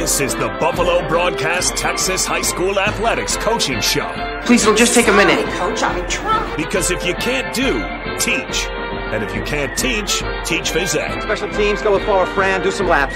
This is the Buffalo Broadcast Texas High School Athletics Coaching Show. Please, it'll just take a minute. Coach, I'm trying. Because if you can't do, teach. And if you can't teach phys ed. Special teams, go with forward Fran, do some laps.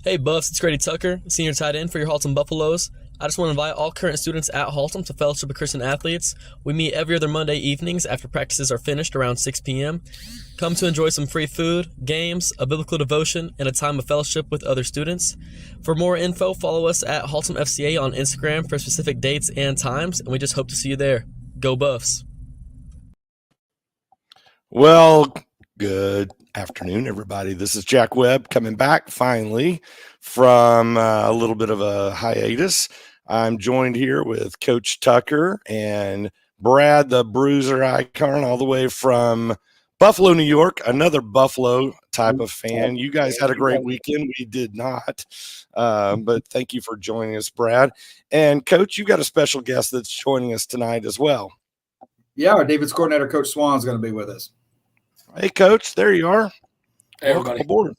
Hey Buffs, it's Grady Tucker, senior tight end for your Haltom Buffaloes. I just want to invite all current students at Haltom to Fellowship of Christian Athletes. We meet every other Monday evenings after practices are finished around 6 p.m. Come to enjoy some free food, games, a biblical devotion, and a time of fellowship with other students. For more info, follow us at Haltom FCA on Instagram for specific dates and times, and we just hope to see you there. Go Buffs! Well, good afternoon, everybody. This is Jack Webb coming back finally from a little bit of a hiatus. I'm joined here with Coach Tucker and Brad, the Bruiser Icon, all the way from Buffalo, New York, another Buffalo type of fan. You guys had a great weekend. We did not, but thank you for joining us, Brad. And, Coach, you got a special guest that's joining us tonight as well. Yeah, our David's coordinator, Coach Swan, is going to be with us. Hey, Coach, there you are. Hey, everybody. Welcome aboard.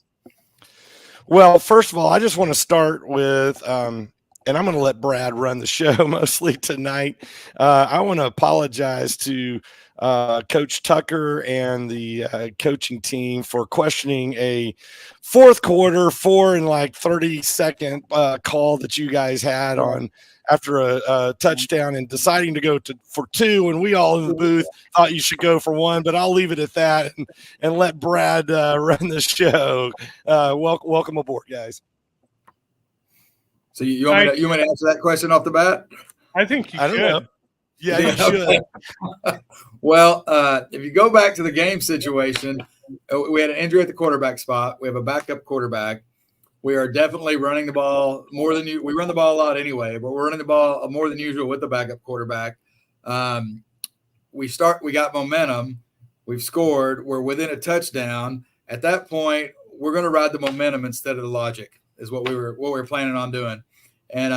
Well, first of all, I just want to start with, and I'm going to let Brad run the show mostly tonight. I want to apologize to Coach Tucker and the coaching team for questioning a fourth quarter 4 and 30-second call that you guys had on after a touchdown and deciding to go for 2, and we all in the booth thought you should go for 1, but I'll leave it at that and let Brad run the show. Welcome aboard, guys. So you want me to answer that question off the bat? I think you should. Know. Yeah, you should. Well, if you go back to the game situation, we had an injury at the quarterback spot. We have a backup quarterback. We are definitely running the ball more than we run the ball a lot anyway, but we're running the ball more than usual with the backup quarterback. We got momentum. We've scored. We're within a touchdown. At that point, we're going to ride the momentum instead of the logic is what we were planning on doing. And,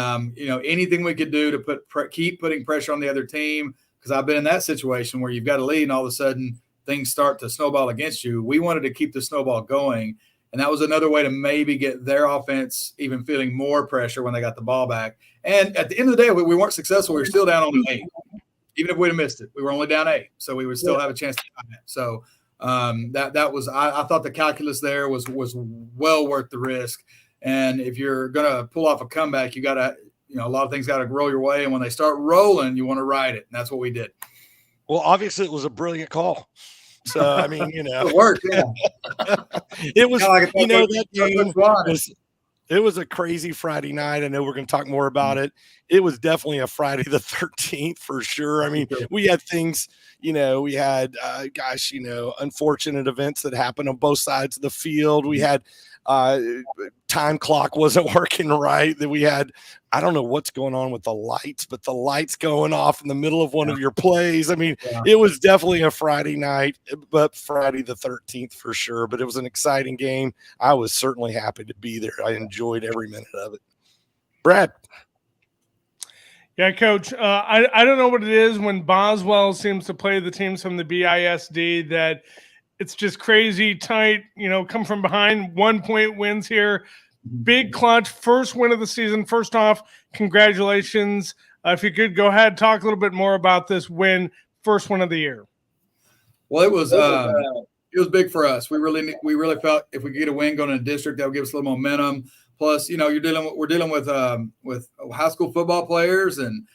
anything we could do to keep putting pressure on the other team, because I've been in that situation where you've got a lead and all of a sudden things start to snowball against you. We wanted to keep the snowball going. And that was another way to maybe get their offense even feeling more pressure when they got the ball back. And at the end of the day, we weren't successful. We were still down only 8. Even if we'd have missed it, we were only down 8. So we would still have a chance to come in. So that was I thought the calculus there was well worth the risk. And if you're going to pull off a comeback, you got to, a lot of things got to roll your way. And when they start rolling, you want to ride it. And that's what we did. Well, obviously it was a brilliant call. So, I mean, it worked. Yeah. It was, that game it was a crazy Friday night. I know we're going to talk more about it. It was definitely a Friday the 13th for sure. I mean, we had things, we had, unfortunate events that happened on both sides of the field. We had time clock wasn't working right. That we had, I don't know what's going on with the lights, but the lights going off in the middle of one of your plays. I mean, It was definitely a Friday night, but Friday the 13th for sure. But it was an exciting game. I was certainly happy to be there. I enjoyed every minute of it. Brad. Yeah, Coach. I don't know what it is when Boswell seems to play the teams from the BISD that it's just crazy tight, come from behind, 1-point wins here. Big clutch, first win of the season. First off, congratulations. If you could go ahead, talk a little bit more about this win, first one of the year. Well, it was big for us. We really felt if we could get a win going to the district, that would give us a little momentum. Plus, we're dealing with high school football players, and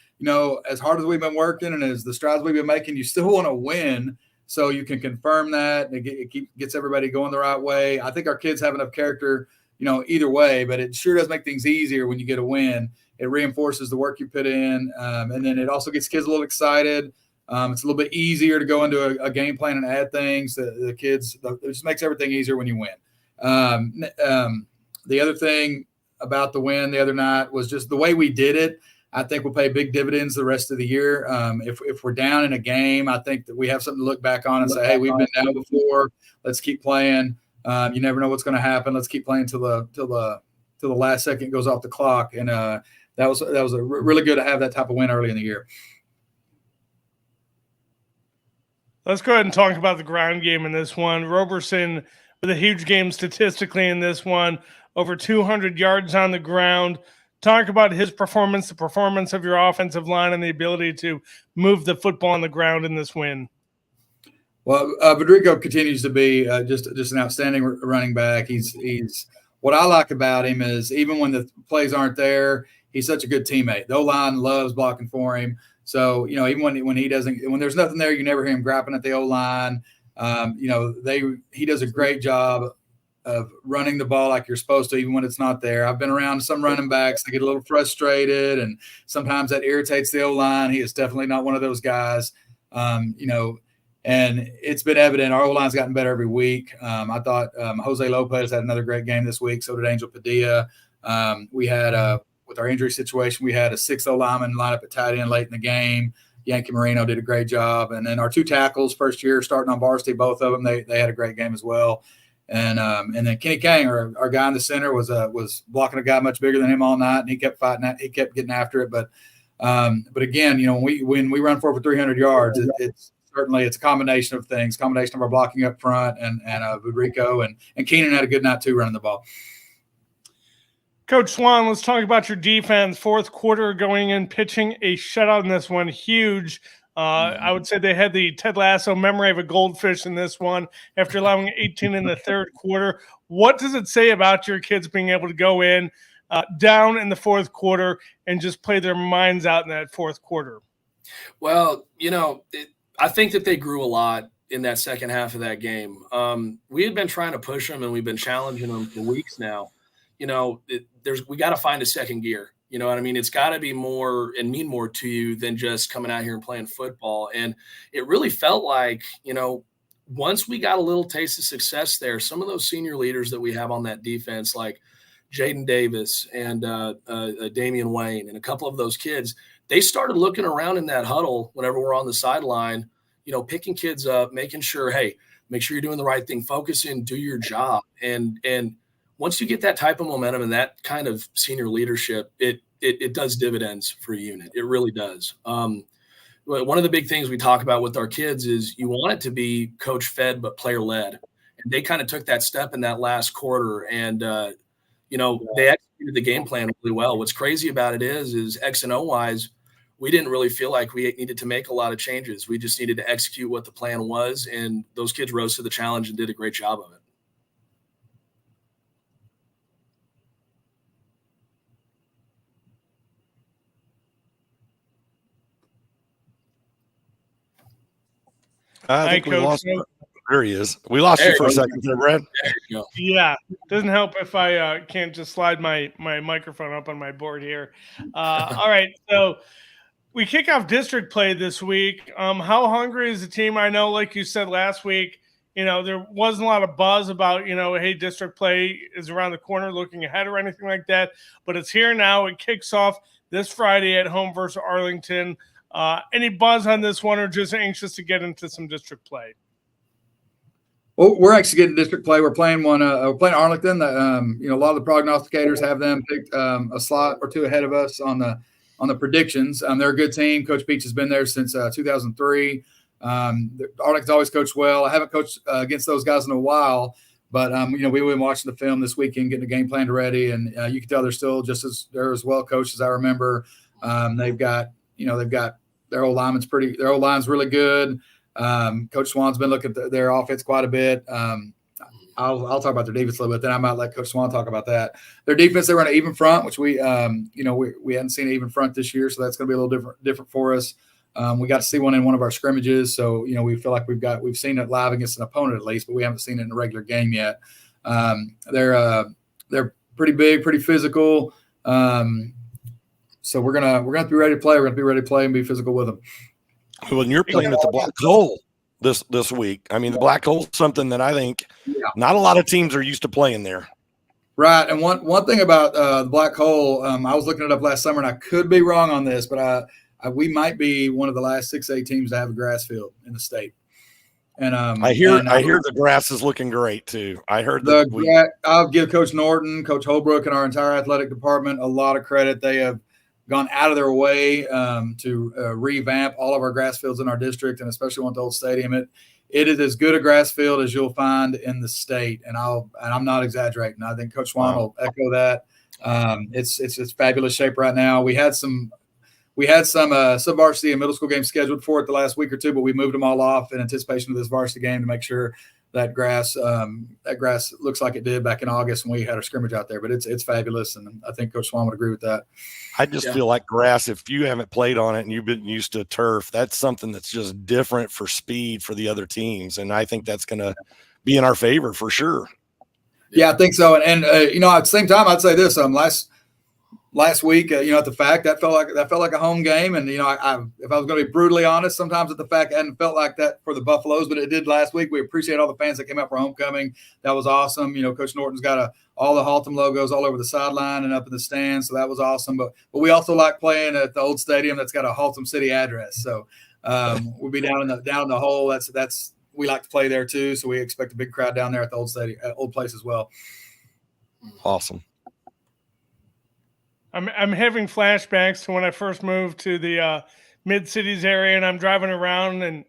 as hard as we've been working and as the strides we've been making, you still want to win. So you can confirm that. It gets everybody going the right way. I think our kids have enough character, either way, but it sure does make things easier when you get a win. It reinforces the work you put in. And then it also gets kids a little excited. It's a little bit easier to go into a game plan and add things. The kids, it just makes everything easier when you win. The other thing about the win the other night was just the way we did it. I think will pay big dividends the rest of the year. If we're down in a game, I think that we have something to look back on and say, hey, we've been down before. Let's keep playing. You never know what's going to happen. Let's keep playing till the last second goes off the clock. And that was really good to have that type of win early in the year. Let's go ahead and talk about the ground game in this one. Roberson with a huge game statistically in this one, over 200 yards on the ground. Talk about his performance, the performance of your offensive line, and the ability to move the football on the ground in this win. Well, Federico continues to be just an outstanding running back. He's what I like about him is even when the plays aren't there, he's such a good teammate. The O-line loves blocking for him. So, even when there's nothing there, you never hear him grappling at the O-line. He does a great job of running the ball like you're supposed to, even when it's not there. I've been around some running backs that get a little frustrated, and sometimes that irritates the O-line. He is definitely not one of those guys, and it's been evident. Our O-line's gotten better every week. I thought Jose Lopez had another great game this week. So did Angel Padilla. We had with our injury situation, we had a 6th O-lineman line up at tight end late in the game. Yankee Marino did a great job. And then our 2 tackles, first year starting on varsity, both of them, they had a great game as well. And then Kenny Kang, our guy in the center, was blocking a guy much bigger than him all night, and he kept fighting. He kept getting after it. But again, when we run for over 300 yards, it's a combination of things, combination of our blocking up front and Federico and Keenan had a good night too running the ball. Coach Swan, let's talk about your defense. Fourth quarter going in, pitching a shutout in this one. Huge. I would say they had the Ted Lasso memory of a goldfish in this one after allowing 18 in the third quarter. What does it say about your kids being able to go in down in the fourth quarter and just play their minds out in that fourth quarter? Well, I think that they grew a lot in that second half of that game. We had been trying to push them, and we've been challenging them for weeks now. We got to find a second gear. You know what I mean? It's got to be more and mean more to you than just coming out here and playing football. And it really felt like, once we got a little taste of success there, some of those senior leaders that we have on that defense, like Jaden Davis and Damian Wayne and a couple of those kids, they started looking around in that huddle whenever we're on the sideline, picking kids up, making sure, hey, make sure you're doing the right thing, focus in, do your job. And once you get that type of momentum and that kind of senior leadership, it does dividends for a unit. It really does. One of the big things we talk about with our kids is you want it to be coach fed but player led. And they kind of took that step in that last quarter, and they executed the game plan really well. What's crazy about it is X and O wise, we didn't really feel like we needed to make a lot of changes. We just needed to execute what the plan was, and those kids rose to the challenge and did a great job of it. I think we lost. There he is. We lost you for a second there, Brad. Yeah, doesn't help if I can't just slide my microphone up on my board here. All right, so we kick off district play this week. How hungry is the team? I know, like you said last week, there wasn't a lot of buzz about, hey, district play is around the corner, looking ahead or anything like that. But it's here now. It kicks off this Friday at home versus Arlington. Any buzz on this one, or just anxious to get into some district play? Well, we're actually getting district play. We're playing we're playing Arlington. A lot of the prognosticators have them picked a slot or two ahead of us on the predictions. They're a good team. Coach Peach has been there since 2003. Arlington's always coached well. I haven't coached against those guys in a while, but we've been watching the film this weekend, getting the game plan ready, and you can tell they're still they're as well coached as I remember. They've got their old line's really good. Coach Swan's been looking at their offense quite a bit. I'll talk about their defense a little bit, then I might let Coach Swan talk about that. Their defense, they run an even front, which we hadn't seen an even front this year, so that's going to be a little different for us. We got to see one in one of our scrimmages, so we feel like we've seen it live against an opponent at least, but we haven't seen it in a regular game yet. They're pretty big, pretty physical. So we're gonna be ready to play. We're gonna be ready to play and be physical with them. When you're playing at the Black Hole this week, I mean, the Black Hole is something that I think not a lot of teams are used to playing there. Right, and one thing about the Black Hole, I was looking it up last summer, and I could be wrong on this, but we might be one of the last 6A teams to have a grass field in the state. And I hear the grass is looking great too. I heard I'll give Coach Norton, Coach Holbrook, and our entire athletic department a lot of credit. They have gone out of their way to revamp all of our grass fields in our district, and especially one at the old stadium. It is as good a grass field as you'll find in the state, and I'm not exaggerating. I think Coach Swan will echo that. It's fabulous shape right now. We had some sub-varsity and middle school games scheduled for it the last week or two, but we moved them all off in anticipation of this varsity game to make sure that grass looks like it did back in August when we had our scrimmage out there. But it's fabulous, and I think Coach Swan would agree with that. I just feel like grass, if you haven't played on it and you've been used to turf, that's something that's just different for speed for the other teams, and I think that's going to be in our favor for sure. Yeah, I think so. And at the same time, I'd say this: last week, at the fact that felt like a home game, and if I was going to be brutally honest, sometimes at the fact it hadn't felt like that for the Buffaloes, but it did last week. We appreciate all the fans that came out for homecoming. That was awesome. Coach Norton's got all the Haltom logos all over the sideline and up in the stands, so that was awesome. But we also like playing at the old stadium that's got a Haltom City address. So we'll be down in the hole. That's we like to play there too, so we expect a big crowd down there at the old stadium, old place as well. Awesome. I'm having flashbacks to when I first moved to the Mid-Cities area, and I'm driving around, and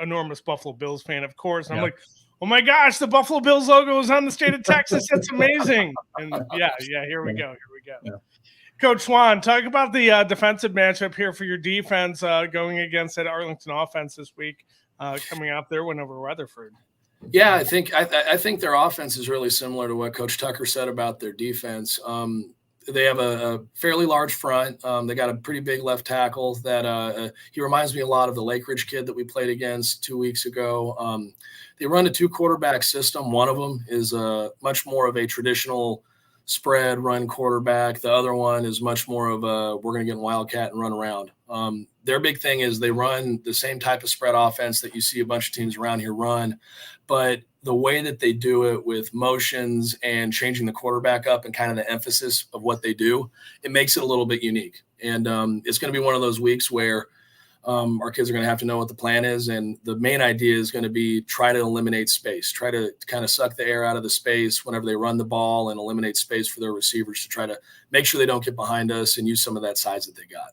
enormous Buffalo Bills fan, of course. And I'm like, oh my gosh, the Buffalo Bills logo is on the state of Texas. That's amazing. And here we go. Yeah. Coach Swan, talk about the defensive matchup here for your defense going against that Arlington offense this week, coming out there win over Weatherford. Yeah, I think their offense is really similar to what Coach Tucker said about their defense. They have a fairly large front. They got a pretty big left tackle that he reminds me a lot of the Lake Ridge kid that we played against 2 weeks ago. They run a 2-quarterback system. One of them is much more of a traditional spread run quarterback. The other one is much more of we're going to get in Wildcat and run around. Their big thing is they run the same type of spread offense that you see a bunch of teams around here run, but the way that they do it with motions and changing the quarterback up and kind of the emphasis of what they do, it makes it a little bit unique. And it's going to be one of those weeks where our kids are going to have to know what the plan is. And the main idea is going to be try to eliminate space, try to kind of suck the air out of the space whenever they run the ball and eliminate space for their receivers to try to make sure they don't get behind us and use some of that size that they got.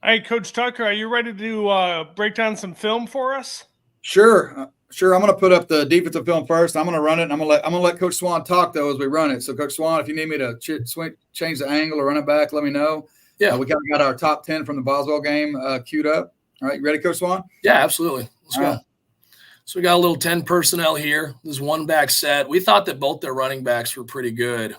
Hey, Coach Tucker, are you ready to break down some film for us? Sure. I'm going to put up the defensive film first. I'm going to run it. And I'm going to let Coach Swan talk though as we run it. So, Coach Swan, if you need me to change the angle or run it back, let me know. Yeah, we kind of got our top 10 from the Boswell game queued up. All right, you ready, Coach Swan? Yeah, absolutely. Let's go. So we got a little 10 personnel here. This one back set. We thought that both their running backs were pretty good.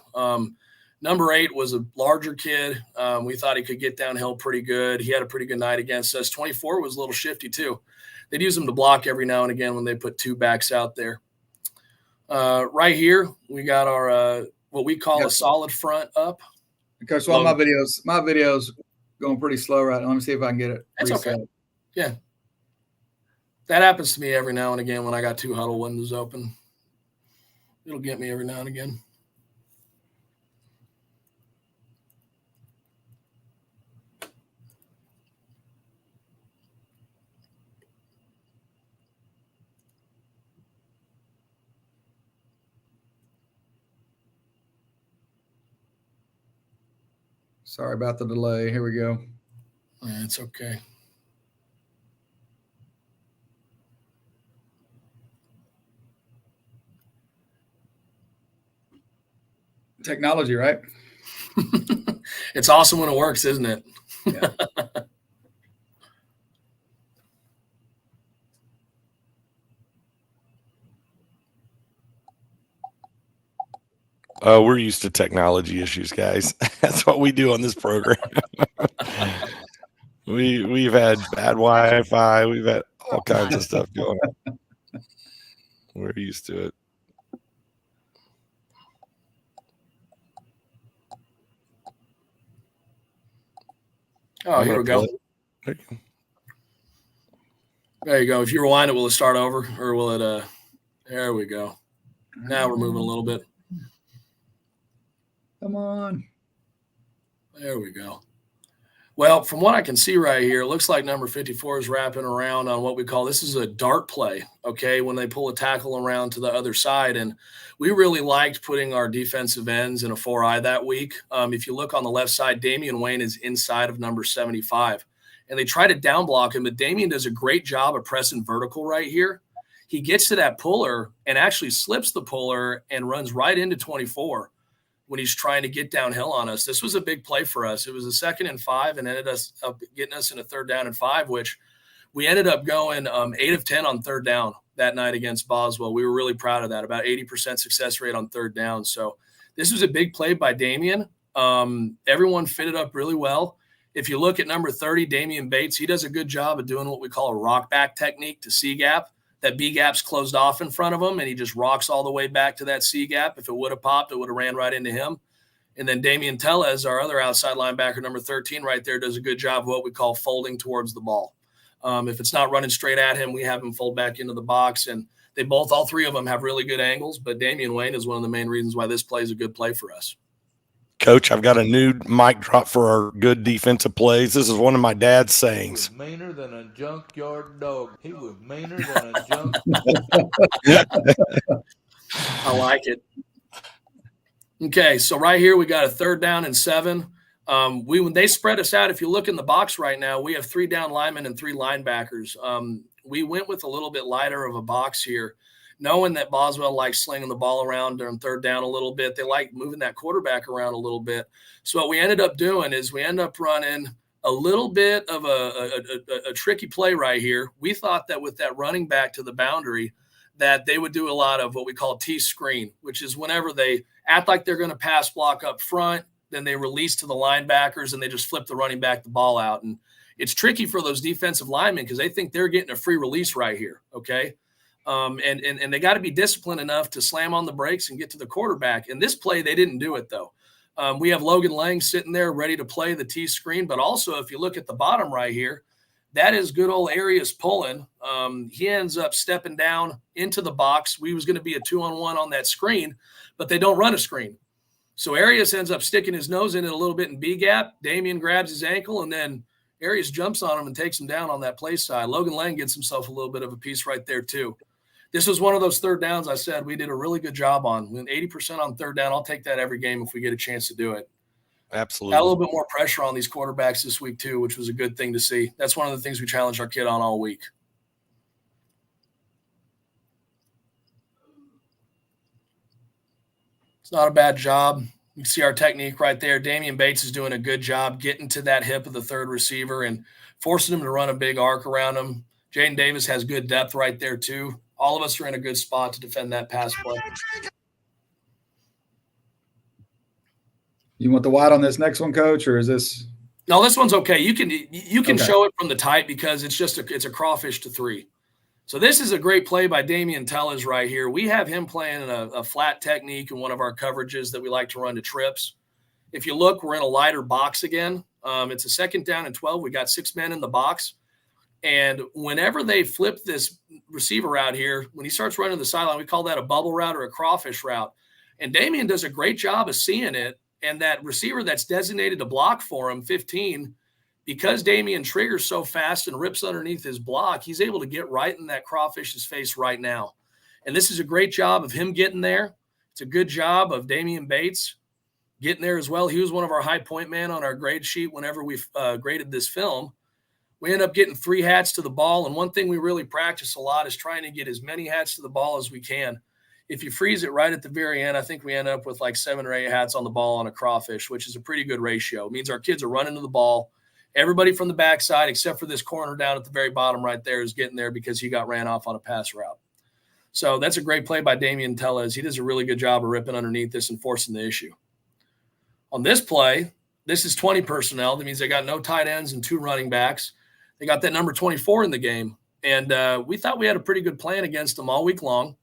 Number 8 was a larger kid. We thought he could get downhill pretty good. He had a pretty good night against us. 24 was a little shifty too. They'd use him to block every now and again when they put 2 backs out there. Right here, we got our what we call a solid front up. Coach Swan, my video's going pretty slow right now. Let me see if I can get it. That's reset. Okay. Yeah. That happens to me every now and again when I got 2 huddle windows open. It'll get me every now and again. Sorry about the delay. Here we go. It's okay. Technology, right? It's awesome when it works, isn't it? Yeah. We're used to technology issues, guys. That's what we do on this program. We've had bad Wi-Fi. We've had all kinds of stuff going on. We're used to it. Oh, here we go. There you go. If you rewind it, will it start over or will it there we go. Now we're moving a little bit. Come on. There we go. Well, from what I can see right here, it looks like number 54 is wrapping around on what we call this is a dart play, okay, when they pull a tackle around to the other side. And we really liked putting our defensive ends in a 4-eye that week. If you look on the left side, Damian Wayne is inside of number 75. And they try to down block him, but Damian does a great job of pressing vertical right here. He gets to that puller and actually slips the puller and runs right into 24 when he's trying to get downhill on us. This was a big play for us. It was a 2nd and 5 and ended up getting us in a 3rd down and 5, which we ended up going 8 of 10 on 3rd down that night against Boswell. We were really proud of that, about 80% success rate on 3rd down. So this was a big play by Damian. Everyone fitted up really well. If you look at number 30, Damian Bates, he does a good job of doing what we call a rock back technique to C gap. That B gap's closed off in front of him, and he just rocks all the way back to that C gap. If it would have popped, it would have ran right into him. And then Damian Tellez, our other outside linebacker, number 13 right there, does a good job of what we call folding towards the ball. If it's not running straight at him, we have him fold back into the box. And all three of them have really good angles, but Damian Wayne is one of the main reasons why this play is a good play for us. Coach, I've got a new mic drop for our good defensive plays. This is one of my dad's sayings. He was meaner than a junkyard dog. He was meaner than a junk. I like it. Okay, so right here we got a 3rd down and 7. When they spread us out, if you look in the box right now, we have 3 down linemen and 3 linebackers. We went with a little bit lighter of a box here, knowing that Boswell likes slinging the ball around during 3rd down a little bit. They like moving that quarterback around a little bit. So what we ended up doing is we end up running a little bit of a tricky play right here. We thought that with that running back to the boundary that they would do a lot of what we call T-screen, which is whenever they act like they're going to pass block up front, then they release to the linebackers and they just flip the running back the ball out. And it's tricky for those defensive linemen because they think they're getting a free release right here, okay? And they got to be disciplined enough to slam on the brakes and get to the quarterback. In this play, they didn't do it, though. We have Logan Lang sitting there ready to play the T-screen. But also, if you look at the bottom right here, that is good old Arias pulling. He ends up stepping down into the box. We was going to be a 2-on-1 on that screen, but they don't run a screen. So Arias ends up sticking his nose in it a little bit in B-gap. Damian grabs his ankle, and then Arias jumps on him and takes him down on that play side. Logan Lang gets himself a little bit of a piece right there, too. This was one of those 3rd downs I said we did a really good job on. When 80% on 3rd down, I'll take that every game if we get a chance to do it. Absolutely. Got a little bit more pressure on these quarterbacks this week too, which was a good thing to see. That's one of the things we challenged our kid on all week. It's not a bad job. You can see our technique right there. Damian Bates is doing a good job getting to that hip of the 3rd receiver and forcing him to run a big arc around him. Jaden Davis has good depth right there too. All of us are in a good spot to defend that pass play. You want the wide on this next one, Coach, or is this? No, this one's okay. You can Okay. show it from the tight because it's a crawfish to 3. So this is a great play by Damian Tellez right here. We have him playing a flat technique in one of our coverages that we like to run to trips. If you look, we're in a lighter box again. It's a 2nd down and 12. We got 6 men in the box. And whenever they flip this receiver out here, when he starts running the sideline, we call that a bubble route or a crawfish route. And Damian does a great job of seeing it. And that receiver that's designated to block for him, 15, because Damian triggers so fast and rips underneath his block, he's able to get right in that crawfish's face right now. And this is a great job of him getting there. It's a good job of Damian Bates getting there as well. He was one of our high point man on our grade sheet whenever we graded this film. We end up getting 3 hats to the ball. And one thing we really practice a lot is trying to get as many hats to the ball as we can. If you freeze it right at the very end, I think we end up with like 7 or 8 hats on the ball on a crawfish, which is a pretty good ratio. It means our kids are running to the ball. Everybody from the backside, except for this corner down at the very bottom right there, is getting there because he got ran off on a pass route. So that's a great play by Damian Tellez. He does a really good job of ripping underneath this and forcing the issue. On this play, this is 20 personnel. That means they got no tight ends and 2 running backs. They got that number 24 in the game. And we thought we had a pretty good plan against them all week long.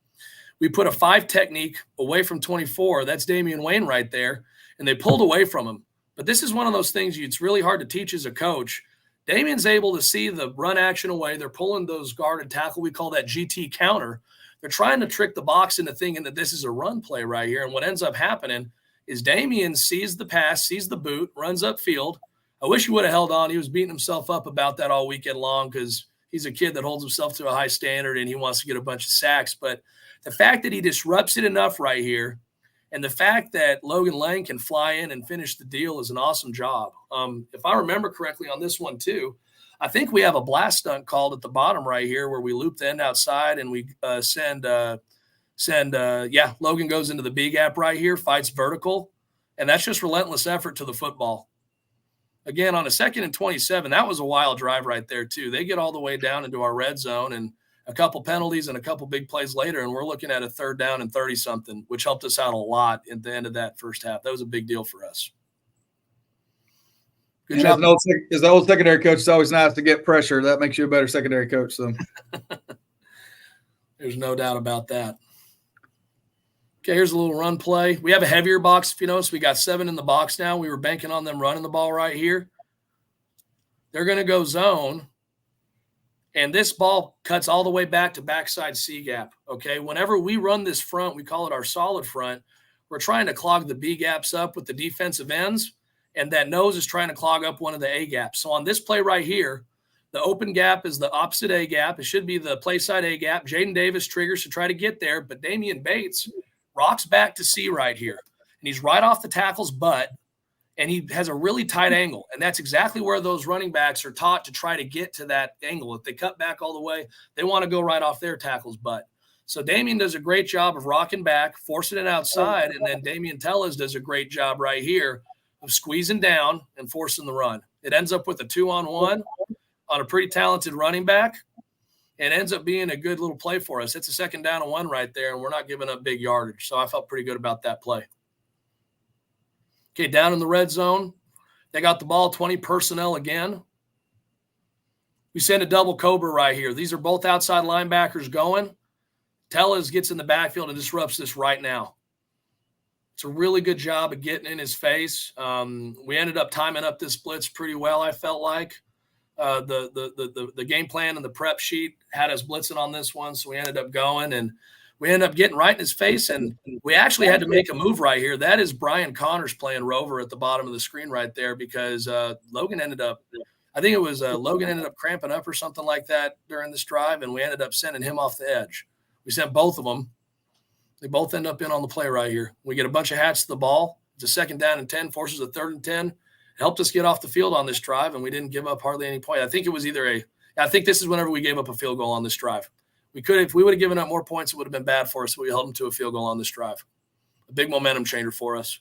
We put a 5 technique away from 24. That's Damian Wayne right there. And they pulled away from him. But this is one of those things it's really hard to teach as a coach. Damian's able to see the run action away. They're pulling those guarded tackle. We call that GT counter. They're trying to trick the box into thinking that this is a run play right here. And what ends up happening is Damian sees the pass, sees the boot, runs upfield. I wish he would have held on. He was beating himself up about that all weekend long because he's a kid that holds himself to a high standard and he wants to get a bunch of sacks. But the fact that he disrupts it enough right here, and the fact that Logan Lang can fly in and finish the deal is an awesome job. If I remember correctly on this one too, I think we have a blast stunt called at the bottom right here where we loop the end outside and we send Logan goes into the B gap right here, fights vertical, and that's just relentless effort to the football. Again, on a 2nd and 27, that was a wild drive right there too. They get all the way down into our red zone and a couple penalties and a couple big plays later, and we're looking at a 3rd down and 30-something, which helped us out a lot at the end of that first half. That was a big deal for us. Good job. As the old secondary coach, it's always nice to get pressure. That makes you a better secondary coach. So there's no doubt about that. Okay, here's a little run play. We have a heavier box, if you notice. We got 7 in the box now. We were banking on them running the ball right here. They're going to go zone, and this ball cuts all the way back to backside C gap, okay? Whenever we run this front, we call it our solid front, we're trying to clog the B gaps up with the defensive ends, and that nose is trying to clog up one of the A gaps. So on this play right here, the open gap is the opposite A gap. It should be the play side A gap. Jaden Davis triggers to try to get there, but Damian Bates rocks back to C right here, and he's right off the tackle's butt, and he has a really tight angle, and that's exactly where those running backs are taught to try to get to that angle. If they cut back all the way, they want to go right off their tackle's butt. So Damian does a great job of rocking back, forcing it outside, and then Damian Tellez does a great job right here of squeezing down and forcing the run. It ends up with a 2-on-1 on a pretty talented running back, and ends up being a good little play for us. It's a 2nd down and 1 right there, and we're not giving up big yardage. So I felt pretty good about that play. Okay, down in the red zone, they got the ball, 20 personnel again. We send a double Cobra right here. These are both outside linebackers going. Tellez gets in the backfield and disrupts this right now. It's a really good job of getting in his face. We ended up timing up this blitz pretty well, I felt like. The game plan and the prep sheet had us blitzing on this one, so we ended up going, and we ended up getting right in his face, and we actually had to make a move right here. That is Brian Connors playing Rover at the bottom of the screen right there because Logan ended up cramping up or something like that during this drive, and we ended up sending him off the edge. We sent both of them. They both end up in on the play right here. We get a bunch of hats to the ball. It's a 2nd down and 10, forces a 3rd and 10. Helped us get off the field on this drive, and we didn't give up hardly any point. I think this is whenever we gave up a field goal on this drive. If we would have given up more points, it would have been bad for us. So we held them to a field goal on this drive. A big momentum changer for us.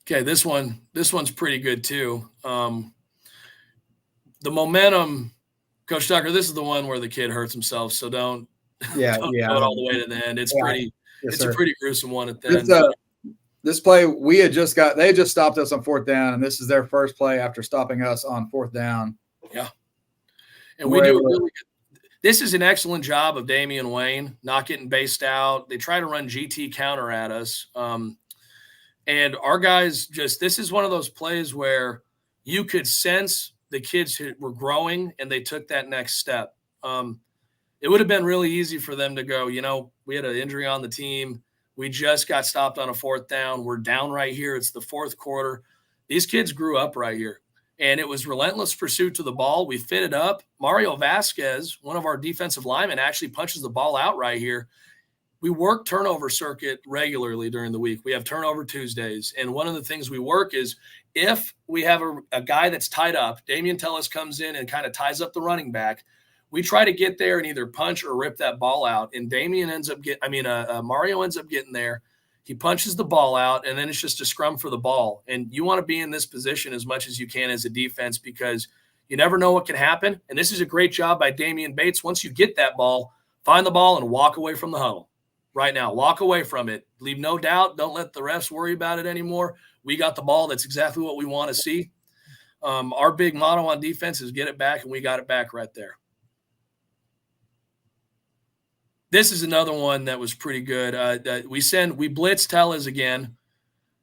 Okay, this one's pretty good too. The momentum, Coach Tucker, this is the one where the kid hurts himself. So don't go it all the way to the end. It's pretty. Yes, it's a pretty gruesome one at the end. This play, they just stopped us on 4th down, and this is their first play after stopping us on 4th down. Yeah. And we do really good. This is an excellent job of Damian Wayne, not getting based out. They try to run GT counter at us. And our guys this is one of those plays where you could sense the kids who were growing and they took that next step. It would have been really easy for them to go, we had an injury on the team. We just got stopped on a 4th down. We're down right here. It's the 4th quarter. These kids grew up right here, and it was relentless pursuit to the ball. We fit it up. Mario Vasquez, one of our defensive linemen, actually punches the ball out right here. We work turnover circuit regularly during the week. We have turnover Tuesdays, and one of the things we work is if we have a guy that's tied up, Damian Tellez comes in and kind of ties up the running back. We try to get there and either punch or rip that ball out. And Mario ends up getting there. He punches the ball out, and then it's just a scrum for the ball. And you want to be in this position as much as you can as a defense because you never know what can happen. And this is a great job by Damian Bates. Once you get that ball, find the ball and walk away from the huddle. Right now, walk away from it. Leave no doubt. Don't let the refs worry about it anymore. We got the ball. That's exactly what we want to see. Our big motto on defense is get it back, and we got it back right there. This is another one that was pretty good. We blitz Tellez again,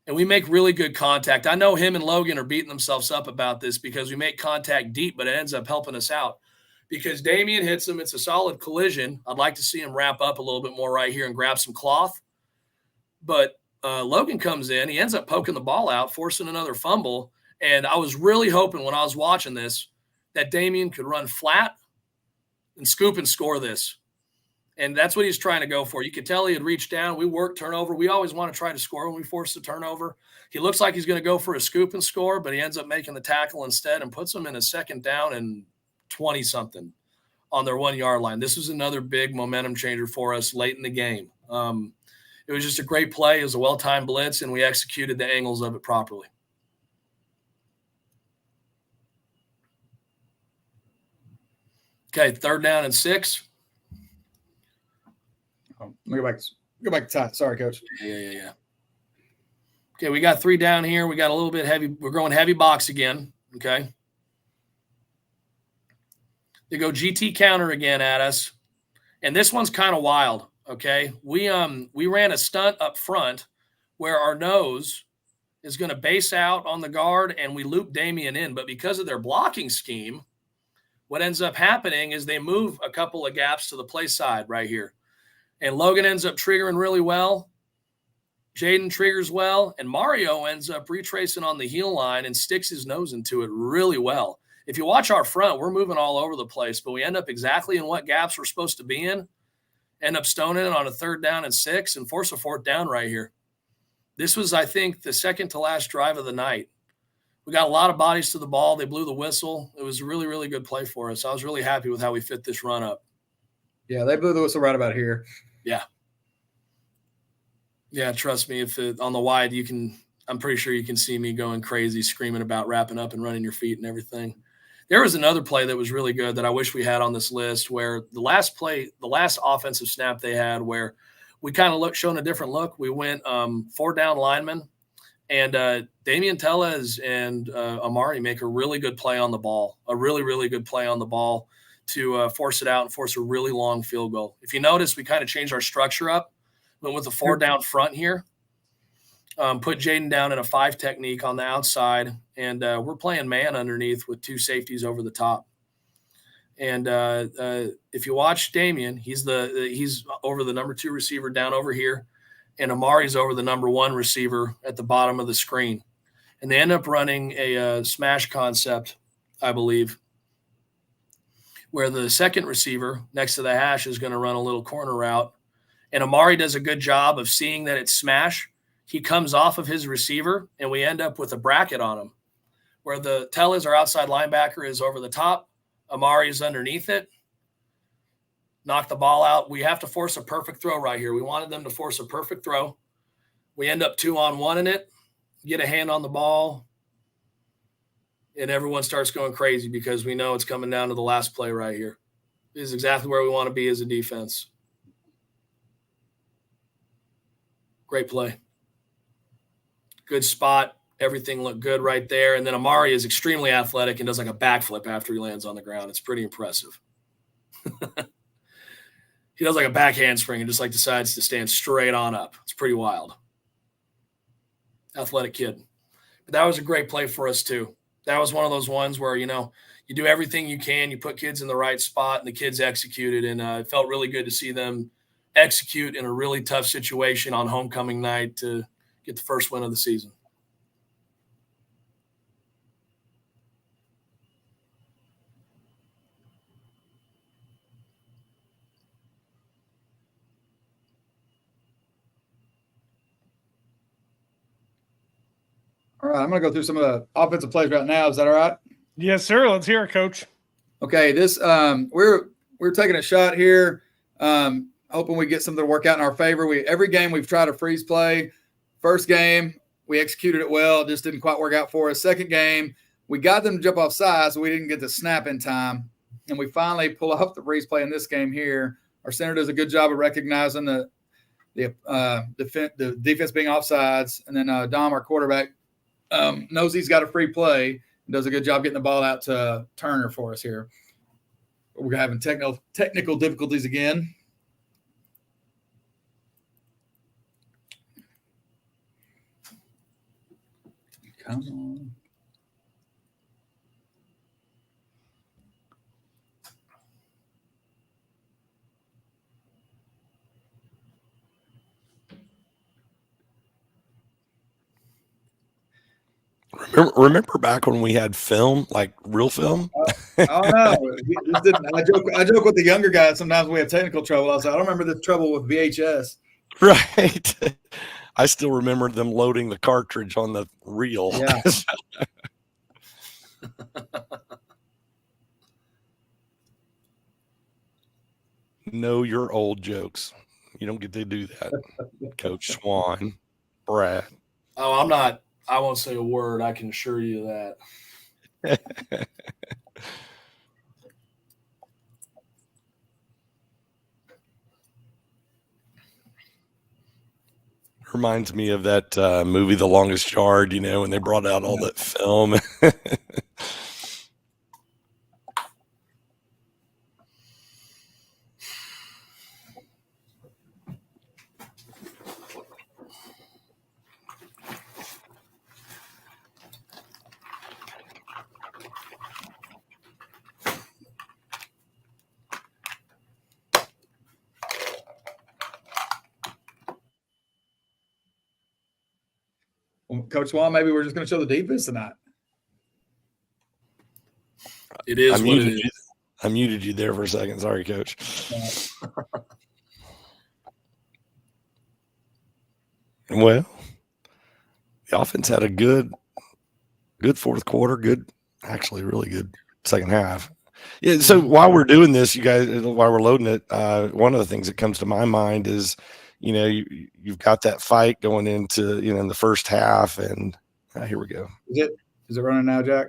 and we make really good contact. I know him and Logan are beating themselves up about this because we make contact deep, but it ends up helping us out because Damian hits him. It's a solid collision. I'd like to see him wrap up a little bit more right here and grab some cloth. But Logan comes in. He ends up poking the ball out, forcing another fumble. And I was really hoping when I was watching this that Damian could run flat and scoop and score this. And that's what he's trying to go for. You could tell he had reached down. We worked turnover. We always want to try to score when we force the turnover. He looks like he's going to go for a scoop and score, but he ends up making the tackle instead and puts them in a second down and 20-something on their 1 yard line. This was another big momentum changer for us late in the game. It was just a great play. It was a well-timed blitz, and we executed the angles of it properly. Okay, 3rd down and 6. Let me go back to Ty. Sorry, Coach. Yeah. Okay, we got 3 down here. We got a little bit heavy. We're going heavy box again. Okay. They go GT counter again at us. And this one's kind of wild. Okay. We ran a stunt up front where our nose is going to base out on the guard and we loop Damian in. But because of their blocking scheme, what ends up happening is they move a couple of gaps to the play side right here. And Logan ends up triggering really well. Jaden triggers well. And Mario ends up retracing on the heel line and sticks his nose into it really well. If you watch our front, we're moving all over the place, but we end up exactly in what gaps we're supposed to be in. End up stoning it on a 3rd down and 6 and force a 4th down right here. This was, I think, the second to last drive of the night. We got a lot of bodies to the ball. They blew the whistle. It was a really, really good play for us. I was really happy with how we fit this run up. Yeah, they blew the whistle right about here. Yeah. Yeah, trust me, on the wide, I'm pretty sure you can see me going crazy, screaming about wrapping up and running your feet and everything. There was another play that was really good that I wish we had on this list where the last offensive snap they had where we kind of shown a different look. We went 4 down linemen, and Damian Tellez and Amari make a really good play on the ball, a really, really good play on the ball to force it out and force a really long field goal. If you notice, we kind of changed our structure up, went with a 4 down front here. Put Jaden down in a 5 technique on the outside, and we're playing man underneath with 2 safeties over the top. And if you watch Damian, he's over the number 2 receiver down over here, and Amari's over the number 1 receiver at the bottom of the screen. And they end up running a smash concept, I believe, where the second receiver next to the hash is going to run a little corner route. And Amari does a good job of seeing that it's smash. He comes off of his receiver, and we end up with a bracket on him where the Tellez, our outside linebacker, is over the top. Amari is underneath it. Knock the ball out. We have to force a perfect throw right here. We wanted them to force a perfect throw. We end up 2-on-1 in it, get a hand on the ball, and everyone starts going crazy because we know it's coming down to the last play right here. This is exactly where we want to be as a defense. Great play. Good spot. Everything looked good right there. And then Amari is extremely athletic and does like a backflip after he lands on the ground. It's pretty impressive. He does like a back handspring and just like decides to stand straight on up. It's pretty wild. Athletic kid. But that was a great play for us too. That was one of those ones where, you do everything you can. You put kids in the right spot and the kids executed. And it felt really good to see them execute in a really tough situation on homecoming night to get the first win of the season. All right, I'm going to go through some of the offensive plays right now. Is that all right? Yes, sir. Let's hear it, Coach. Okay, this we're taking a shot here, hoping we get something to work out in our favor. Every game we've tried a freeze play. First game, we executed it well. It just didn't quite work out for us. Second game, we got them to jump off sides, so we didn't get the snap in time. And we finally pull off the freeze play in this game here. Our center does a good job of recognizing the defense being offsides. And then Dom, our quarterback, knows he's got a free play and does a good job getting the ball out to Turner for us here. We're having technical difficulties again. Come on. Remember back when we had film, like real film? Oh no! I joke with the younger guys. Sometimes we have technical trouble. I don't remember the trouble with VHS. Right. I still remember them loading the cartridge on the reel. Yeah. Know your old jokes. You don't get to do that, Coach Swan, Brad. Oh, I won't say a word. I can assure you that. Reminds me of that movie, The Longest Yard, when they brought out all that film. Coach Swan, maybe we're just going to show the defense tonight. It is what it is. I muted you there for a second. Sorry, Coach. Well, the offense had a good fourth quarter. Actually really good second half. Yeah. So while we're doing this, you guys, while we're loading it, one of the things that comes to my mind is, you've got that fight going into, in the first half, and here we go. Is it running now, Jack?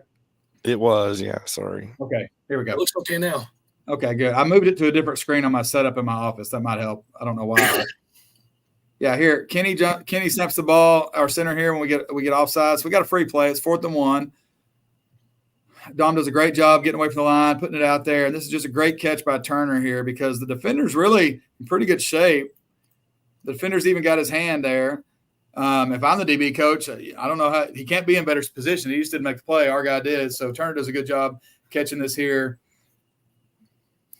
It was, yeah. Sorry. Okay, here we go. It looks okay now. Okay, good. I moved it to a different screen on my setup in my office. That might help. I don't know why. Yeah, here Kenny snaps the ball, our center here, when we get offsides. So we got a free play. It's 4th and 1. Dom does a great job getting away from the line, putting it out there, and this is just a great catch by Turner here because the defender's really in pretty good shape. The defender's even got his hand there. If I'm the DB coach, I don't know how – he can't be in better position. He just didn't make the play. Our guy did. So Turner does a good job catching this here.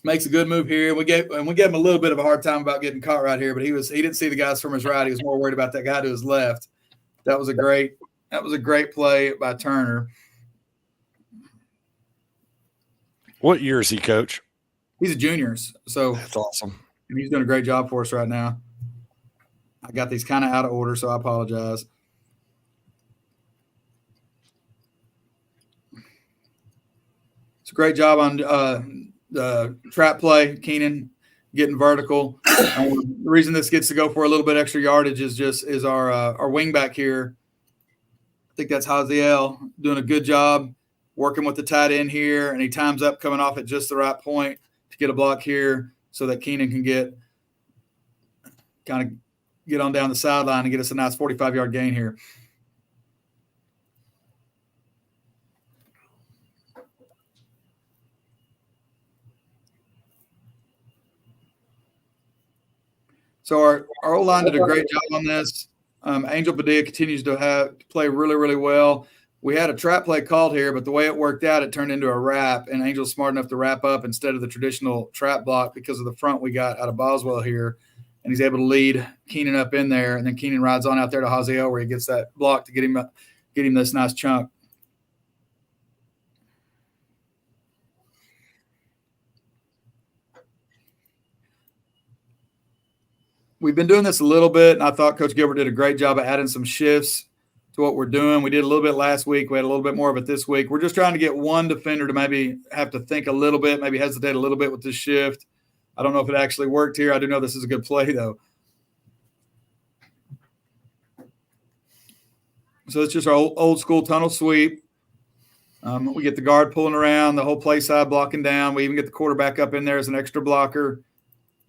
Makes a good move here. We gave him a little bit of a hard time about getting caught right here, but he didn't see the guys from his right. He was more worried about that guy to his left. That was a great play by Turner. What year is he, Coach? He's a junior, so that's awesome. And he's doing a great job for us right now. I got these kind of out of order, so I apologize. It's a great job on the trap play, Keenan getting vertical. The reason this gets to go for a little bit extra yardage is our wing back here. I think that's Haziel doing a good job working with the tight end here, and he times up coming off at just the right point to get a block here so that Keenan can get on down the sideline and get us a nice 45-yard gain here. So our O-line did a great job on this. Angel Padilla continues to play really, really well. We had a trap play called here, but the way it worked out, it turned into a wrap, and Angel's smart enough to wrap up instead of the traditional trap block because of the front we got out of Boswell here, and he's able to lead Keenan up in there, and then Keenan rides on out there to Haziel where he gets that block to get him this nice chunk. We've been doing this a little bit, and I thought Coach Gilbert did a great job of adding some shifts to what we're doing. We did a little bit last week. We had a little bit more of it this week. We're just trying to get one defender to maybe have to think a little bit, maybe hesitate a little bit with this shift. I don't know if it actually worked here. I do know this is a good play, though. So it's just our old school tunnel sweep. We get the guard pulling around, the whole play side blocking down. We even get the quarterback up in there as an extra blocker.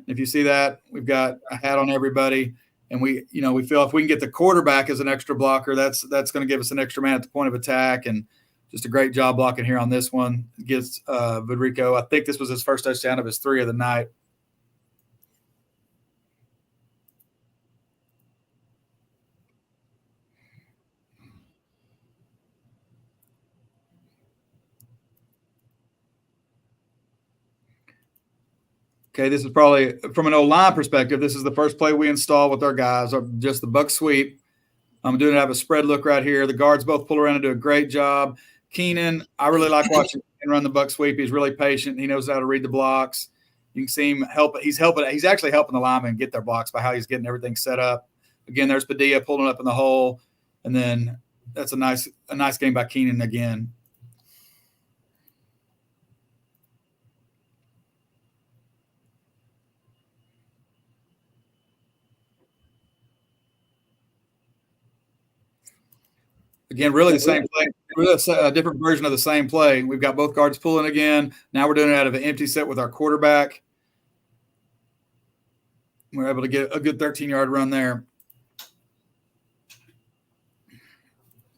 If you see that, we've got a hat on everybody. And we feel if we can get the quarterback as an extra blocker, that's going to give us an extra man at the point of attack. And just a great job blocking here on this one. Gives Vidrico, I think this was his first touchdown of his 3 of the night. Okay, this is probably, from an O-line perspective, this is the first play we install with our guys, just the buck sweep. I'm doing it. I have a spread look right here. The guards both pull around and do a great job. Keenan, I really like watching him run the buck sweep. He's really patient. He knows how to read the blocks. You can see him help. He's actually helping the linemen get their blocks by how he's getting everything set up. Again, there's Padilla pulling up in the hole, and then that's a nice game by Keenan again. Again, really the same play, really a different version of the same play. We've got both guards pulling again. Now we're doing it out of an empty set with our quarterback. We're able to get a good 13-yard run there.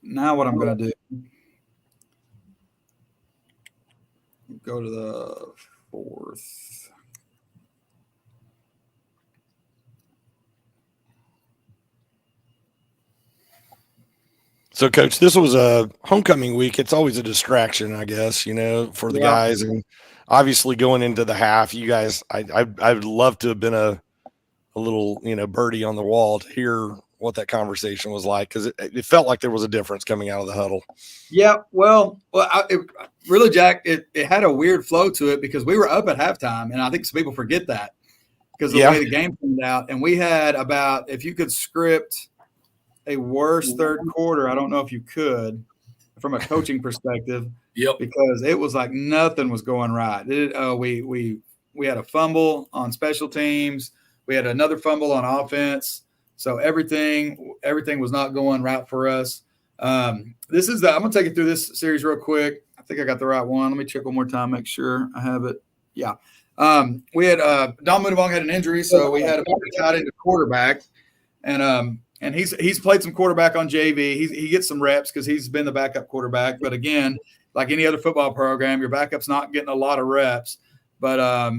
Now what I'm going to do, go to the 4th. So, Coach, this was a homecoming week. It's always a distraction, I guess, for the guys. And obviously going into the half, you guys, I'd love to have been a little, birdie on the wall to hear what that conversation was like, because it felt like there was a difference coming out of the huddle. Yeah, really, Jack, it had a weird flow to it because we were up at halftime, and I think some people forget that because of the way the game turned out. And we had about, if you could script a worse third quarter, I don't know if you could from a coaching perspective. Yep. Because it was like nothing was going right. We had a fumble on special teams. We had another fumble on offense. So everything was not going right for us. I'm going to take you through this series real quick. I think I got the right one. Let me check one more time, make sure I have it. Yeah. We had Don Moonabong had an injury, so we had a tight end quarterback, and he's played some quarterback on JV. He gets some reps because he's been the backup quarterback. But again, like any other football program, your backup's not getting a lot of reps. But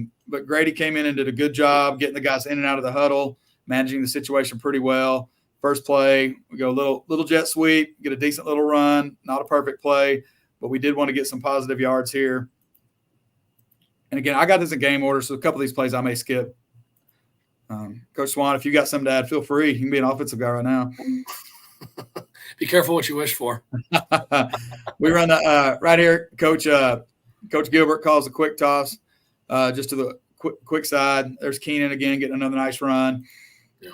Grady came in and did a good job getting the guys in and out of the huddle, managing the situation pretty well. First play, we go little jet sweep, get a decent little run. Not a perfect play, but we did want to get some positive yards here. And again, I got this in game order, so a couple of these plays I may skip. Coach Swan, if you got something to add, feel free. You can be an offensive guy right now. Be careful what you wish for. We run the right here. Coach Gilbert calls a quick toss just to the quick side. There's Keenan again getting another nice run. Yeah.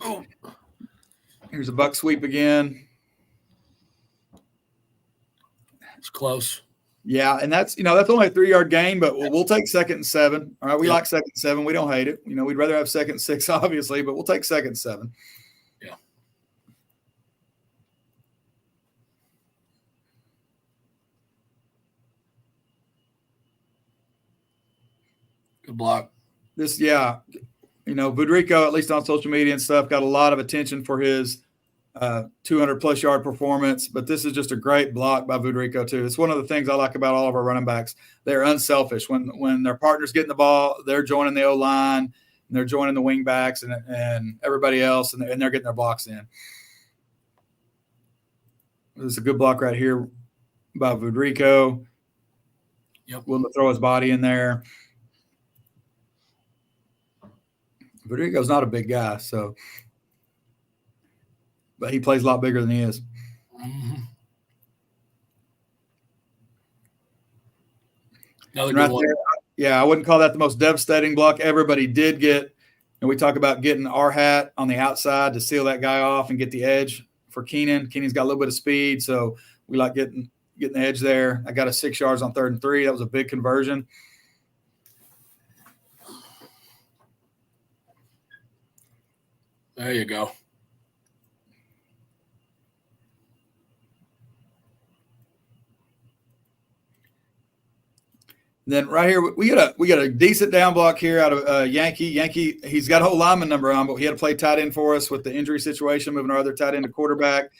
Oh, here's a buck sweep again. It's close. Yeah, and that's only a 3-yard gain, but we'll take 2nd and 7. All right, we like 2nd and 7. We don't hate it. We'd rather have 2nd and 6, obviously, but we'll take 2nd and 7. Yeah. Good block. Budrico, at least on social media and stuff, got a lot of attention for his 200-plus yard performance, but this is just a great block by Budrico too. It's one of the things I like about all of our running backs. They're unselfish. When their partner's getting the ball, they're joining the O-line, and they're joining the wing backs and everybody else, and they're getting their blocks in. This is a good block right here by Budrico. Yep. Willing to throw his body in there. Budrico's not a big guy, but he plays a lot bigger than he is. Mm-hmm. Another good one. I wouldn't call that the most devastating block ever, but he did get, and we talk about getting our hat on the outside to seal that guy off and get the edge for Keenan. Keenan's got a little bit of speed, so we like getting the edge there. I got a 6 yards on 3rd and 3. That was a big conversion. There you go. Then right here, we got a decent down block here out of Yankee. Yankee, he's got a whole lineman number on, but he had to play tight end for us with the injury situation, moving our other tight end to quarterback.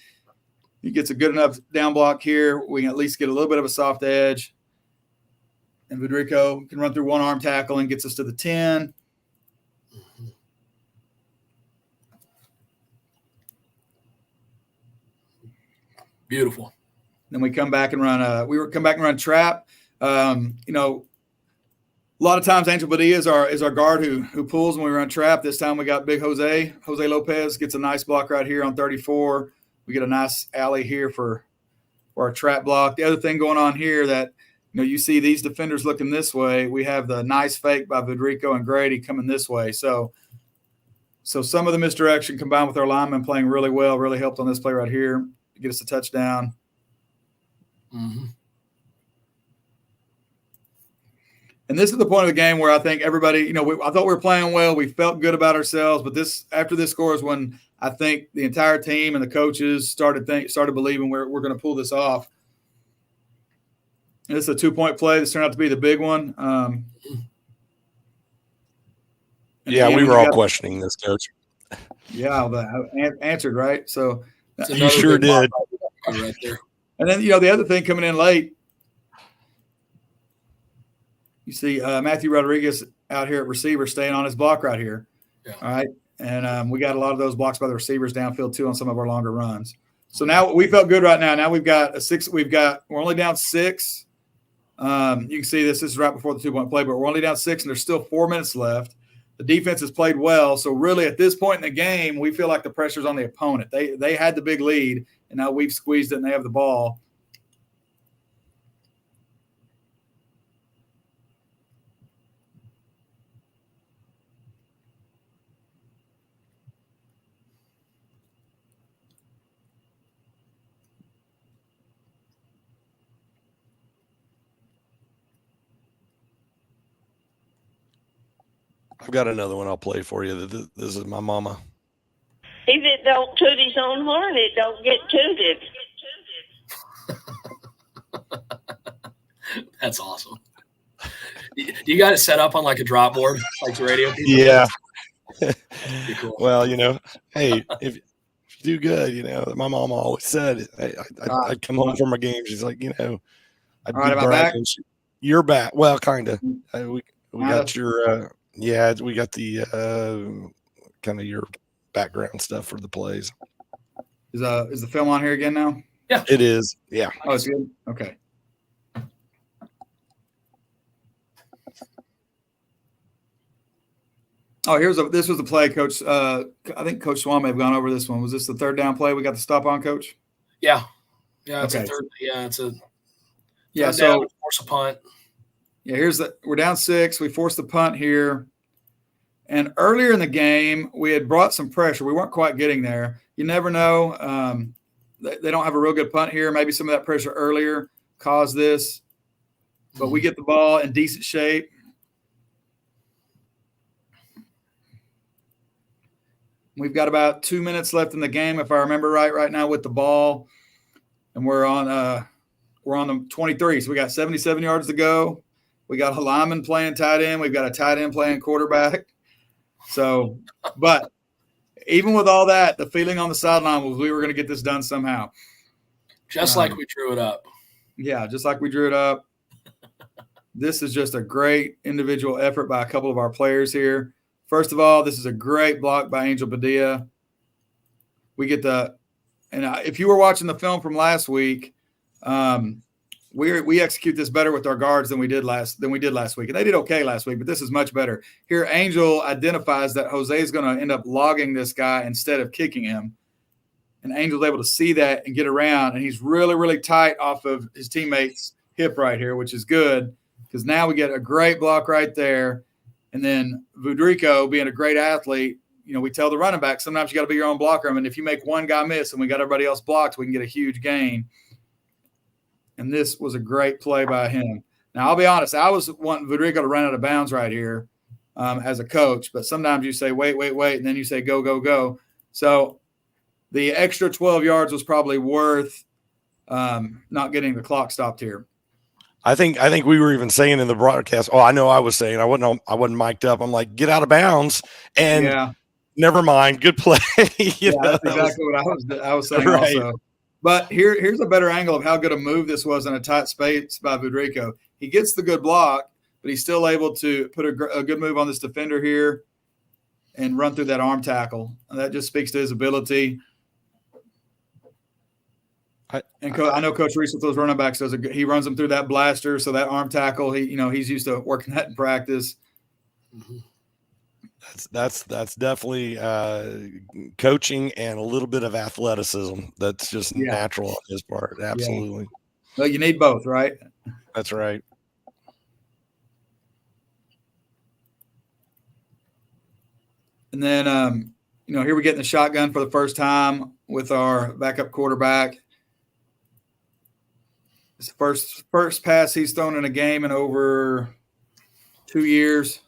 He gets a good enough down block here. We can at least get a little bit of a soft edge. And Budrico can run through one arm tackle and gets us to the 10. Beautiful. Then we come back and run trap. A lot of times Angel Padilla is our guard who pulls when we run trap. This time we got big Jose. Jose Lopez gets a nice block right here on 34. We get a nice alley here for our trap block. The other thing going on here that you see these defenders looking this way. We have the nice fake by Vidrico and Grady coming this way. So some of the misdirection combined with our linemen playing really well really helped on this play right here to get us a touchdown. Mm-hmm. And this is the point of the game where I think everybody, I thought we were playing well. We felt good about ourselves, but after this score is when I think the entire team and the coaches started believing we're going to pull this off. And this is a 2-point play. This turned out to be the big one. Yeah, we were all questioning this, Coach. Yeah, I answered right. So you sure did. Right there. And then the other thing coming in late. You see Matthew Rodriguez out here at receiver staying on his block right here. Yeah. All right. And we got a lot of those blocks by the receivers downfield too on some of our longer runs. So now we felt good right now. Now we've got we're only down 6. You can see this is right before the 2-point play, but we're only down 6 and there's still 4 minutes left. The defense has played well. So really at this point in the game, we feel like the pressure's on the opponent. They had the big lead and now we've squeezed it and they have the ball. I've got another one I'll play for you. This is my mama. If it don't toot his own horn, it don't get tooted. That's awesome. You got it set up on like a drop board, like the radio people? Yeah. Cool. Well, hey, if you do good, my mom always said, I'd come home from a game. She's like, I'd all be right, am I back? You're back. Well, kind of. We got your we got the kind of your background stuff for the plays. Is the film on here again now? Yeah, it is. Yeah. Oh, it's good. Okay. Oh, this was the play, Coach. I think Coach Swan may have gone over this one. Was this the third down play we got the stop on, Coach? Yeah. It's okay. a third. Yeah, it's a so down, force a punt. Yeah, we're down 6. We forced the punt here. And earlier in the game, we had brought some pressure. We weren't quite getting there. You never know. They don't have a real good punt here. Maybe some of that pressure earlier caused this. But we get the ball in decent shape. We've got about 2 minutes left in the game, if I remember right now with the ball. And we're on the 23. So we got 77 yards to go. We got a lineman playing tight end. We've got a tight end playing quarterback. So, but even with all that, the feeling on the sideline was we were going to get this done somehow. Just like we drew it up. Yeah, just like we drew it up. This is just a great individual effort by a couple of our players here. First of all, this is a great block by Angel Padilla. We get if you were watching the film from last week, we execute this better with our guards than we did last week. And they did okay last week, but this is much better. Here, Angel identifies that Jose is going to end up logging this guy instead of kicking him. And Angel's able to see that and get around. And he's really, really tight off of his teammate's hip right here, which is good because now we get a great block right there. And then Vidrico, being a great athlete, we tell the running back, sometimes you got to be your own blocker. I mean, if you make one guy miss and we got everybody else blocked, we can get a huge gain. And this was a great play by him. Now, I'll be honest, I was wanting Vidrico to run out of bounds right here as a coach, but sometimes you say, wait, and then you say, go, go, go. So the extra 12 yards was probably worth not getting the clock stopped here. I think we were even saying in the broadcast. Oh, I know I was saying I wasn't mic'd up. I'm like, get out of bounds, and never mind. Good play. That's exactly what I was saying right. Also. But here's a better angle of how good a move this was in a tight space by Vidrico. He gets the good block, but he's still able to put a good move on this defender here and run through that arm tackle. And that just speaks to his ability. I know Coach Reese with those running backs he runs them through that blaster, so that arm tackle, he's used to working that in practice. Mm-hmm. That's definitely coaching and a little bit of athleticism. That's just natural on his part. Absolutely. Yeah. Well, you need both, right? That's right. And then, here we get in the shotgun for the first time with our backup quarterback. It's the first pass he's thrown in a game in over 2 years.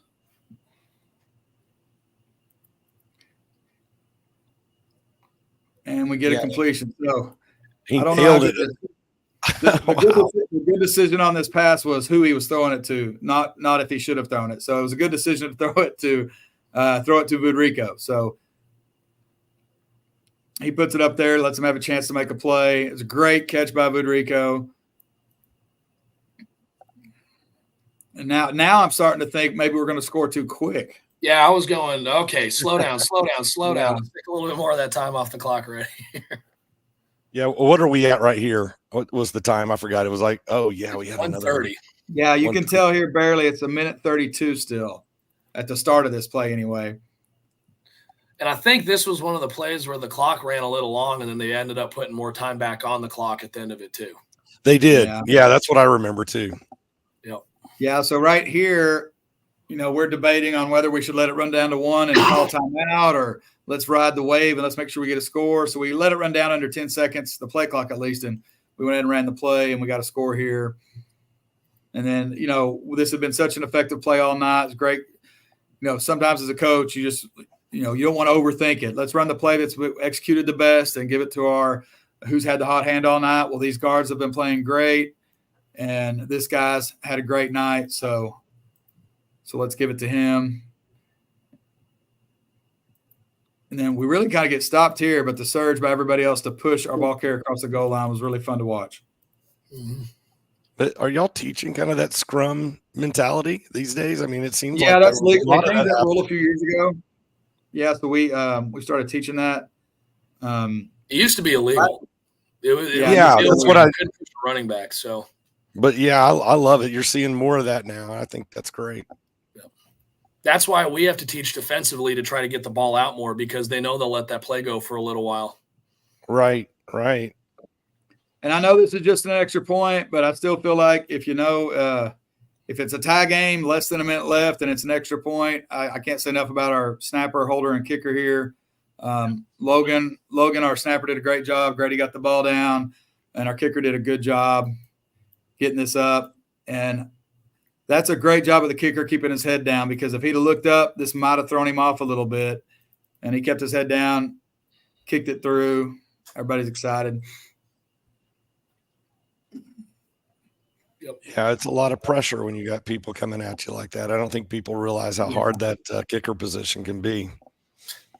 And we get a completion. So I don't know. The good decision on this pass was who he was throwing it to, not if he should have thrown it. So it was a good decision to throw it to Budrico. So he puts it up there, lets him have a chance to make a play. It's a great catch by Budrico. And now I'm starting to think maybe we're going to score too quick. Yeah, I was going, okay, slow down. Let's take a little bit more of that time off the clock right here. Yeah, what are we at right here? What was the time? I forgot. It was like, we had another 1:30. Yeah, you can tell here barely. It's 1:32 still at the start of this play anyway. And I think this was one of the plays where the clock ran a little long, and then they ended up putting more time back on the clock at the end of it too. They did. Yeah, that's what I remember too. Yep. Yeah, so right here, we're debating on whether we should let it run down to 1 and call timeout, or let's ride the wave and let's make sure we get a score. So we let it run down under 10 seconds, the play clock at least, and we went ahead and ran the play, and we got a score here. And then, this has been such an effective play all night. It's great. Sometimes as a coach, you just, you don't want to overthink it. Let's run the play that's executed the best and give it to who's had the hot hand all night. Well, these guards have been playing great, and this guy's had a great night. So let's give it to him. And then we really kind of get stopped here, but the surge by everybody else to push our ball carrier across the goal line was really fun to watch. Mm-hmm. But are y'all teaching kind of that scrum mentality these days? I mean, it seems like that's legal. I changed that rule a few years ago. Yeah, so we started teaching that. It used to be illegal. That's what I couldn't push a running back. So, but I love it. You're seeing more of that now. I think that's great. That's why we have to teach defensively to try to get the ball out more, because they know they'll let that play go for a little while. Right. And I know this is just an extra point, but I still feel like if it's a tie game, less than a minute left, and it's an extra point, I can't say enough about our snapper, holder, and kicker here. Logan, our snapper, did a great job. Grady got the ball down, and our kicker did a good job getting this up. And that's a great job of the kicker keeping his head down, because if he'd have looked up, this might have thrown him off a little bit. And he kept his head down, kicked it through. Everybody's excited. Yep. Yeah, it's a lot of pressure when you got people coming at you like that. I don't think people realize how hard that kicker position can be.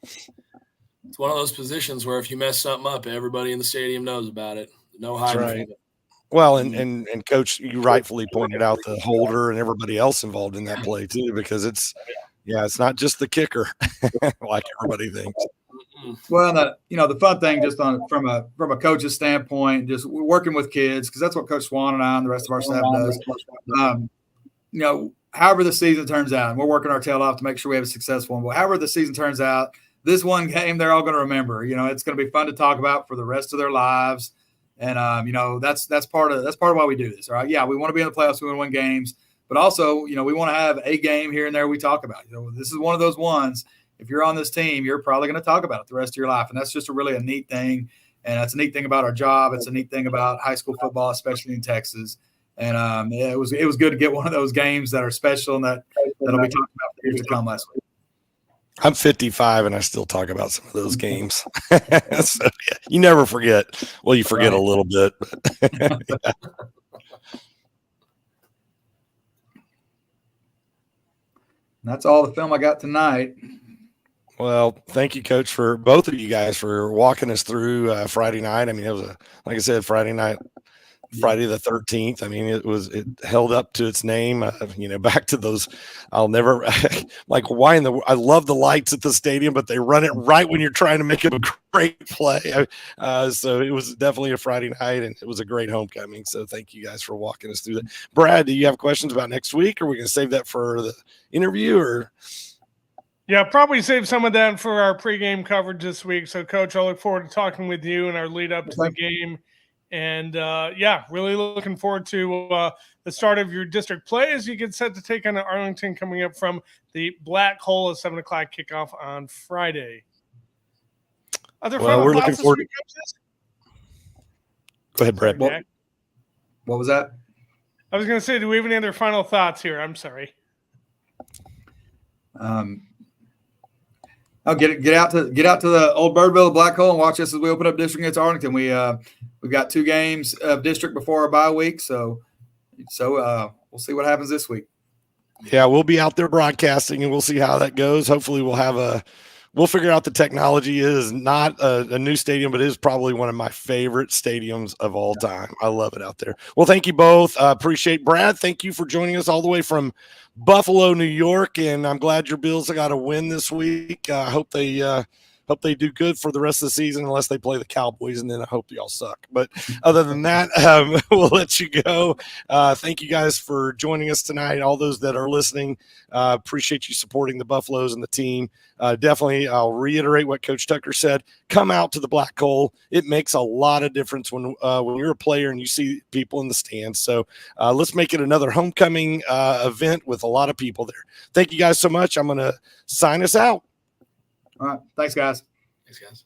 It's one of those positions where if you mess something up, everybody in the stadium knows about it. No hiding from it. Well, and Coach, you rightfully pointed out the holder and everybody else involved in that play too, because it's not just the kicker like everybody thinks. Well, the fun thing just from a coach's standpoint, just working with kids, because that's what Coach Swan and I and the rest of our staff does. However the season turns out, and we're working our tail off to make sure we have a successful one. But however the season turns out, this one game they're all going to remember. It's going to be fun to talk about for the rest of their lives. And that's part of why we do this. All right. Yeah, we want to be in the playoffs, we want to win games, but also, we want to have a game here and there we talk about. This is one of those ones. If you're on this team, you're probably going to talk about it the rest of your life. And that's just a neat thing. And that's a neat thing about our job. It's a neat thing about high school football, especially in Texas. And it was good to get one of those games that are special and that'll be talked about for years to come last week. I'm 55 and I still talk about some of those games. So, you never forget. Well, you forget a little bit. But That's all the film I got tonight. Well, thank you, Coach, for both of you guys for walking us through Friday night. I mean, it was like I said, Friday night Friday the 13th. I mean, it held up to its name. Back to those, I'll never like why I love the lights at the stadium, but they run it right when you're trying to make a great play. So it was definitely a Friday night, and it was a great homecoming. So thank you guys for walking us through that. Brad, do you have questions about next week, or are we going to save that for the interview? Or yeah, probably save some of that for our pregame coverage this week. So, Coach, I look forward to talking with you in our lead up to the game. And, really looking forward to the start of your district play as you get set to take on Arlington coming up from the Black Hole at 7 o'clock kickoff on Friday. We're looking forward. Go ahead, Brad. What was that? I was going to say, do we have any other final thoughts here? I'm sorry. I'll get out to the old Birdville Black Hole and watch us as we open up district against Arlington. We've got 2 games of district before our bye week, so we'll see what happens this week. Yeah, we'll be out there broadcasting, and we'll see how that goes. Hopefully, we'll figure out the technology. It is not a new stadium, but it is probably one of my favorite stadiums of all time. I love it out there. Well, thank you both. Appreciate Brad. Thank you for joining us all the way from Buffalo, New York, and I'm glad your Bills got a win this week. I hope they do good for the rest of the season, unless they play the Cowboys, and then I hope y'all suck. But other than that, we'll let you go. Thank you guys for joining us tonight. All those that are listening, appreciate you supporting the Buffaloes and the team. Definitely, I'll reiterate what Coach Tucker said. Come out to the Black Hole. It makes a lot of difference when you're a player and you see people in the stands. So let's make it another homecoming event with a lot of people there. Thank you guys so much. I'm going to sign us out. All right. Thanks, guys. Thanks, guys.